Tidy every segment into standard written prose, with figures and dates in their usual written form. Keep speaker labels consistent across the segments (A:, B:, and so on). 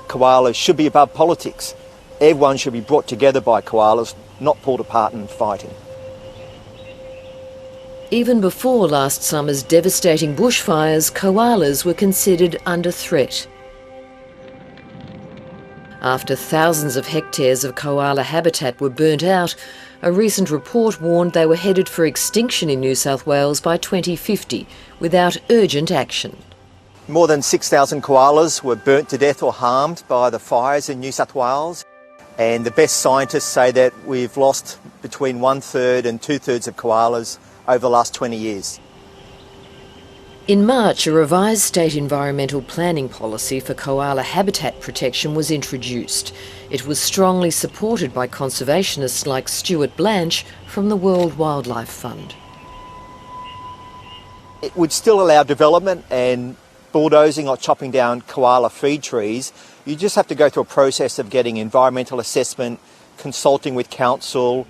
A: koalas should be above politics. Everyone should be brought together by koalas, not pulled apart and fighting.
B: Even before last summer's devastating bushfires, koalas were considered under threat. After thousands of hectares of koala habitat were burnt out, a recent report warned they were headed for extinction in New South Wales by 2050 without urgent action.
A: More than 6,000 koalas were burnt to death or harmed by the fires in New South Wales, and the best scientists say that we've lost between 1/3 and 2/3 of koalas over the last 20 years.
B: In March, a revised state environmental planning policy for koala habitat protection was introduced. It was strongly supported by conservationists like Stuart Blanche from the World Wildlife Fund.
A: It would still allow development and bulldozing or chopping down koala feed trees. You just have to go through a process of getting environmental assessment, consulting with council.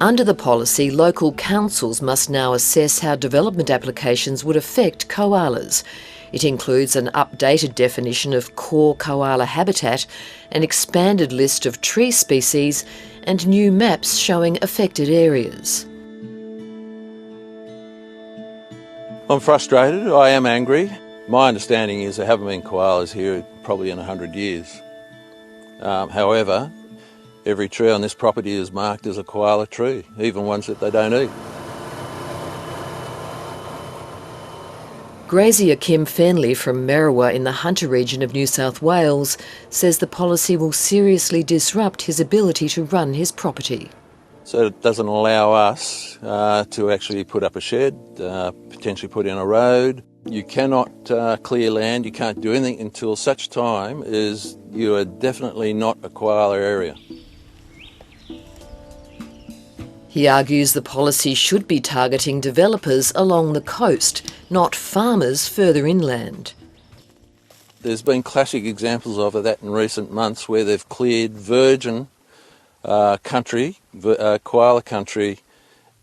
B: Under the policy, local councils must now assess how development applications would affect koalas. It includes an updated definition of core koala habitat, an expanded list of tree species, and new maps showing affected areas.
C: I'm frustrated, I am angry. My understanding is there haven't been koalas here probably in 100 years. However, every tree on this property is marked as a koala tree, even ones that they don't eat.
B: Grazier Kim Fenley from Merriwa in the Hunter region of New South Wales says the policy will seriously disrupt his ability to run his property.
C: So it doesn't allow us to actually put up a shed, potentially put in a road. You cannot clear land, you can't do anything until such time as you are definitely not a koala area.
B: He argues the policy should be targeting developers along the coast, not farmers further inland.
C: There's been classic examples of that in recent months where they've cleared virgin country, koala country,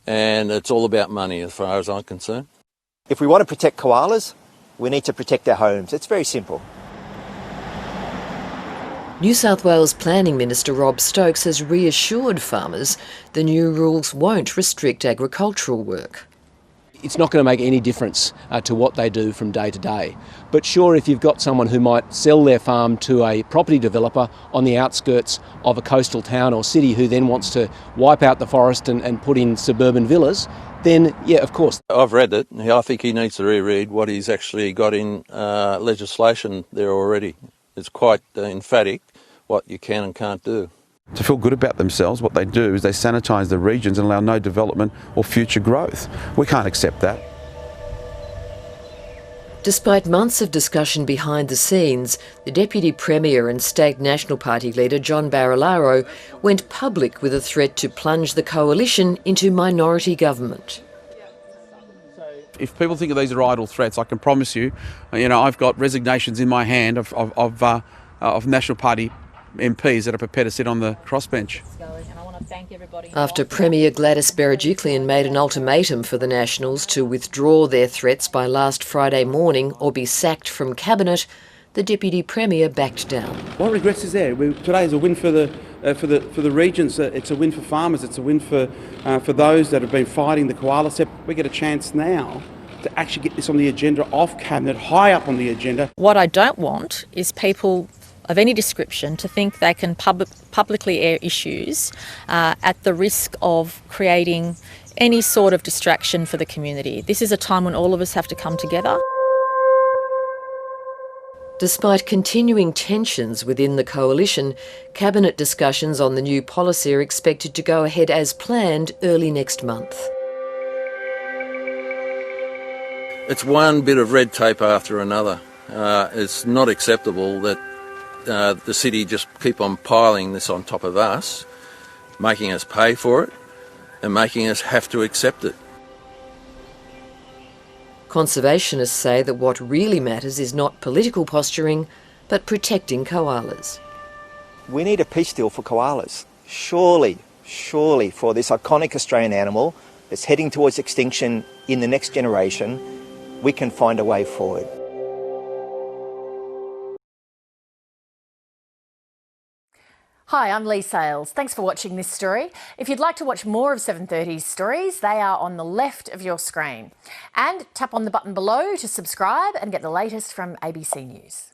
C: and it's all about money as far as I'm concerned.
A: If we want to protect koalas, we need to protect their homes. It's very simple.
B: New South Wales Planning Minister Rob Stokes has reassured farmers the new rules won't restrict agricultural work.
D: It's not going to make any difference to what they do from day to day. But sure, if you've got someone who might sell their farm to a property developer on the outskirts of a coastal town or city who then wants to wipe out the forest and put in suburban villas, then yeah, of course.
C: I've read it. I think he needs to reread what he's actually got in legislation there already. It's quite emphatic what you can and can't do.
E: To feel good about themselves, what they do is they sanitise the regions and allow no development or future growth. We can't accept that.
B: Despite months of discussion behind the scenes, the Deputy Premier and State National Party leader John Barilaro went public with a threat to plunge the coalition into minority government.
F: If people think of these are idle threats, I can promise you, I've got resignations in my hand of National Party MPs that are prepared to sit on the crossbench.
B: After Premier Gladys Berejiklian made an ultimatum for the Nationals to withdraw their threats by last Friday morning or be sacked from Cabinet, the Deputy Premier backed down.
G: What regrets is there? Today is a win for the regions. It's a win for farmers. It's a win for those that have been fighting the koala step. We get a chance now to actually get this on the agenda of Cabinet, high up on the agenda.
H: What I don't want is people of any description to think they can publicly air issues at the risk of creating any sort of distraction for the community. This is a time when all of us have to come together.
B: Despite continuing tensions within the coalition, Cabinet discussions on the new policy are expected to go ahead as planned early next month.
C: It's one bit of red tape after another. It's not acceptable that the city just keep on piling this on top of us, making us pay for it and making us have to accept it.
B: Conservationists say that what really matters is not political posturing, but protecting koalas.
A: We need a peace deal for koalas. Surely for this iconic Australian animal that's heading towards extinction in the next generation, we can find a way forward.
I: Hi, I'm Lee Sales. Thanks for watching this story. If you'd like to watch more of 730's stories, they are on the left of your screen. And tap on the button below to subscribe and get the latest from ABC News.